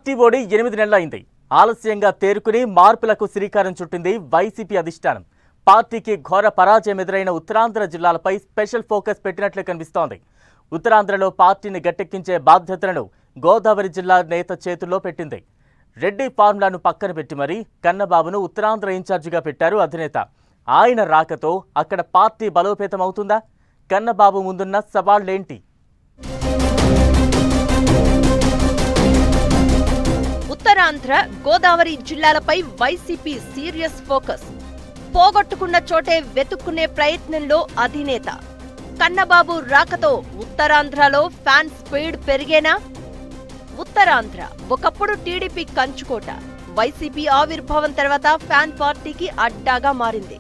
Party 8 నెలలైంది. ఆలస్యంగా తేరుకుని మార్పులకు శ్రీకారం చుట్టింది వైసీపీ అధిష్టానం. పార్టీకి ఘోర పరాజయం ఎదురైన ఉత్తరాంధ్ర జిల్లాలపై స్పెషల్ ఫోకస్ పెట్టినట్లు కనిపిస్తోంది. ఉత్తరాంధ్రలో పార్టీని గట్టెక్కించే బాధ్యతలను గోదావరి జిల్లా నేత చేతుల్లో పెట్టింది. రెడ్డి ఫార్ములాను పక్కన పెట్టి మరీ కన్నబాబును ఉత్తరాంధ్ర ఇన్ఛార్జిగా పెట్టారు అధినేత. ఆయన రాకతో అక్కడ పార్టీ బలోపేతమవుతుందా? కన్నబాబు ముందున్న సవాళ్లేంటి? ఉత్తరాంధ్ర, గోదావరి జిల్లాలపై వైసీపీ సీరియస్ ఫోకస్. పోగొట్టుకున్న చోటే వెతుక్కునే ప్రయత్నంలో అధినేత. కన్నబాబు రాకతో ఉత్తరాంధ్రలో ఫ్యాన్ స్పీడ్ పెరిగేనా? ఉత్తరాంధ్ర ఒకప్పుడు టీడీపీ కంచుకోట. వైసీపీ ఆవిర్భావం తర్వాత ఫ్యాన్ పార్టీకి అడ్డాగా మారింది.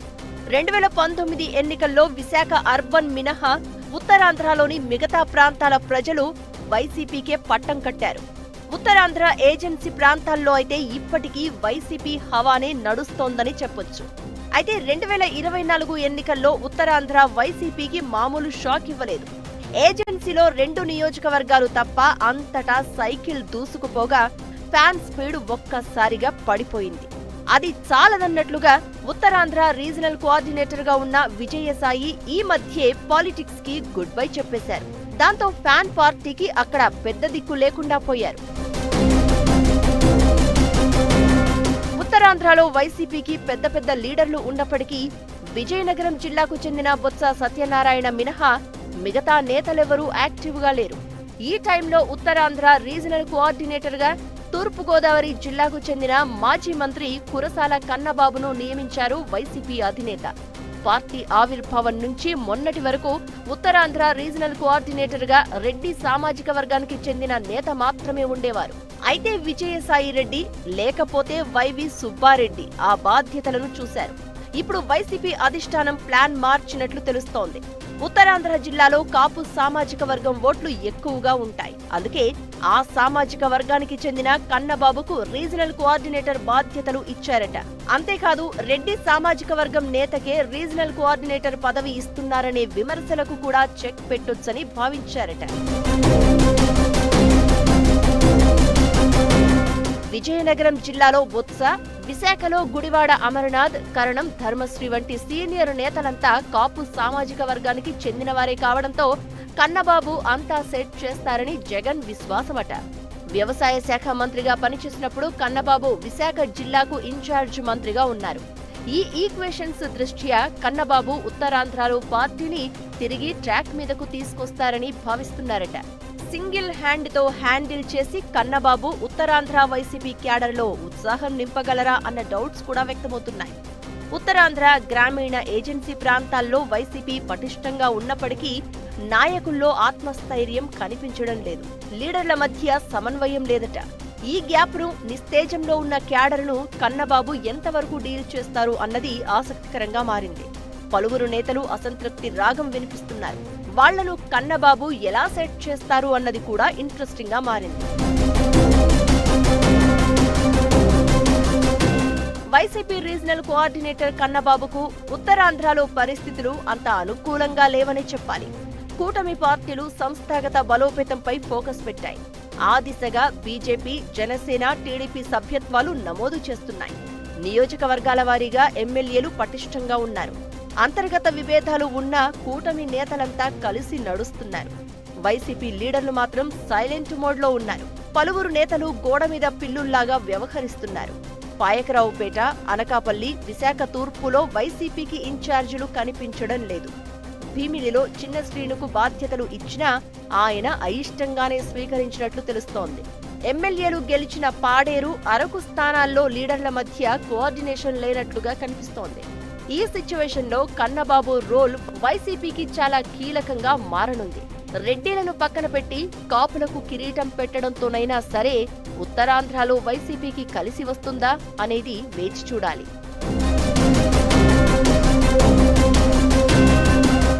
2019 ఎన్నికల్లో విశాఖ అర్బన్ మినహా ఉత్తరాంధ్రలోని మిగతా ప్రాంతాల ప్రజలు వైసీపీకే పట్టం కట్టారు. ఉత్తరాంధ్ర ఏజెన్సీ ప్రాంతాల్లో అయితే ఇప్పటికీ వైసీపీ హవానే నడుస్తోందని చెప్పొచ్చు. అయితే 2024 ఎన్నికల్లో ఉత్తరాంధ్ర వైసీపీకి మామూలు షాక్ ఇవ్వలేదు. ఏజెన్సీలో 2 నియోజకవర్గాలు తప్ప అంతటా సైకిల్ దూసుకుపోగా ఫ్యాన్ స్పీడ్ ఒక్కసారిగా పడిపోయింది. అది చాలదన్నట్లుగా ఉత్తరాంధ్ర రీజనల్ కోఆర్డినేటర్ గా ఉన్న విజయసాయి ఈ మధ్యే పాలిటిక్స్ కి గుడ్ బై చెప్పేశారు. దాంతో ఫ్యాన్ పార్టీకి అక్కడ పెద్ద దిక్కు లేకుండా పోయారు. ఉత్తరాంధ్రలో వైసీపీకి పెద్ద పెద్ద లీడర్లు ఉన్నప్పటికీ విజయనగరం జిల్లాకు చెందిన బొత్స సత్యనారాయణ మినహా మిగతా నేతలెవరూ యాక్టివ్ గా లేరు. ఈ టైంలో ఉత్తరాంధ్ర రీజనల్ కోఆర్డినేటర్ గా తూర్పుగోదావరి జిల్లాకు చెందిన మాజీ మంత్రి కురసాల కన్నబాబును నియమించారు వైసీపీ అధినేత. పార్టీ ఆవిర్భావం నుంచి మొన్నటి వరకు ఉత్తరాంధ్ర రీజనల్ కోఆర్డినేటర్ గా రెడ్డి సామాజిక వర్గానికి చెందిన నేత మాత్రమే ఉండేవారు. అయితే విజయసాయి రెడ్డి లేకపోతే వైవి సుబ్బారెడ్డి ఆ బాధ్యతలను చూశారు. ఇప్పుడు వైసీపీ అధిష్టానం ప్లాన్ మార్చినట్లు తెలుస్తోంది. ఉత్తరాంధ్ర జిల్లాలో కాపు సామాజిక వర్గం ఓట్లు ఎక్కువగా ఉంటాయి. అందుకే ఆ సామాజిక వర్గానికి చెందిన కన్నబాబుకు రీజనల్ కోఆర్డినేటర్ బాధ్యతలు ఇచ్చారట. అంతేకాదు రెడ్డి సామాజిక వర్గం నేతకే రీజనల్ కోఆర్డినేటర్ పదవి ఇస్తున్నారనే విమర్శలకు కూడా చెక్ పెట్టొచ్చని భావించారట. విజయనగరం జిల్లాలో బొత్స, విశాఖలో గుడివాడ అమరనాథ్, కరణం ధర్మశ్రీ వంటి సీనియర్ నేతలంతా కాపు సామాజిక వర్గానికి చెందినవారే కావడంతో కన్నబాబు అంతా సెట్ చేస్తారని జగన్ విశ్వాసమట. వ్యవసాయ శాఖ మంత్రిగా పనిచేసినప్పుడు కన్నబాబు విశాఖ జిల్లాకు ఇన్ఛార్జ్ మంత్రిగా ఉన్నారు. ఈ ఈక్వేషన్స్ దృష్ట్యా కన్నబాబు ఉత్తరాంధ్రలో పార్టీని తిరిగి ట్రాక్ మీదకు తీసుకొస్తారని భావిస్తున్నారట. సింగిల్ హ్యాండ్ తో హ్యాండిల్ చేసి కన్నబాబు ఉత్తరాంధ్ర వైసీపీ క్యాడర్లో ఉత్సాహం నింపగలరా అన్న డౌట్స్ కూడా వ్యక్తమవుతున్నాయి. ఉత్తరాంధ్ర గ్రామీణ ఏజెన్సీ ప్రాంతాల్లో వైసీపీ పటిష్టంగా ఉన్నప్పటికీ నాయకుల్లో ఆత్మస్థైర్యం కనిపించడం లేదు. లీడర్ల మధ్య సమన్వయం లేదట. ఈ గ్యాప్ను నిస్తేజంలో ఉన్న క్యాడర్ను కన్నబాబు ఎంతవరకు డీల్ చేస్తారు అన్నది ఆసక్తికరంగా మారింది. పలువురు నేతలు అసంతృప్తి రాగం వినిపిస్తున్నారు. వాళ్లను కన్నబాబు ఎలా సెట్ చేస్తారు అన్నది కూడా ఇంట్రెస్టింగ్ గా మారింది. వైసీపీ రీజనల్ కోఆర్డినేటర్ కన్నబాబుకు ఉత్తరాంధ్రలో పరిస్థితులు అంత అనుకూలంగా లేవని చెప్పాలి. కూటమి పార్టీలు సంస్థాగత బలోపేతంపై ఫోకస్ పెట్టాయి. ఆ దిశగా బీజేపీ, జనసేన, టీడీపీ సభ్యత్వాలు నమోదు చేస్తున్నాయి. నియోజకవర్గాల వారీగా ఎమ్మెల్యేలు పటిష్టంగా ఉన్నారు. అంతర్గత విభేదాలు ఉన్న కూటమి నేతలంతా కలిసి నడుస్తున్నారు. వైసీపీ లీడర్లు మాత్రం సైలెంట్ మోడ్లో ఉన్నారు. పలువురు నేతలు గోడ మీద పిల్లుల్లాగా వ్యవహరిస్తున్నారు. పాయకరావుపేట, అనకాపల్లి, విశాఖ తూర్పులో వైసీపీకి ఇన్ఛార్జీలు కనిపించడం లేదు. భీమిలిలో చిన్న శ్రీనుకు బాధ్యతలు ఇచ్చినా ఆయన అయిష్టంగానే స్వీకరించినట్లు తెలుస్తోంది. ఎమ్మెల్యేలు గెలిచిన పాడేరు, అరకు స్థానాల్లో లీడర్ల మధ్య కోఆర్డినేషన్ లేనట్లుగా కనిపిస్తోంది. ఈ సిచ్యువేషన్లో కన్నబాబు రోల్ వైసీపీకి చాలా కీలకంగా మారనుంది. రెడ్డిలను పక్కన పెట్టి కాపులకు కిరీటం పెట్టడంతోనైనా సరే ఉత్తరాంధ్రలో వైసీపీకి కలిసి వస్తుందా అనేది వేచి చూడాలి.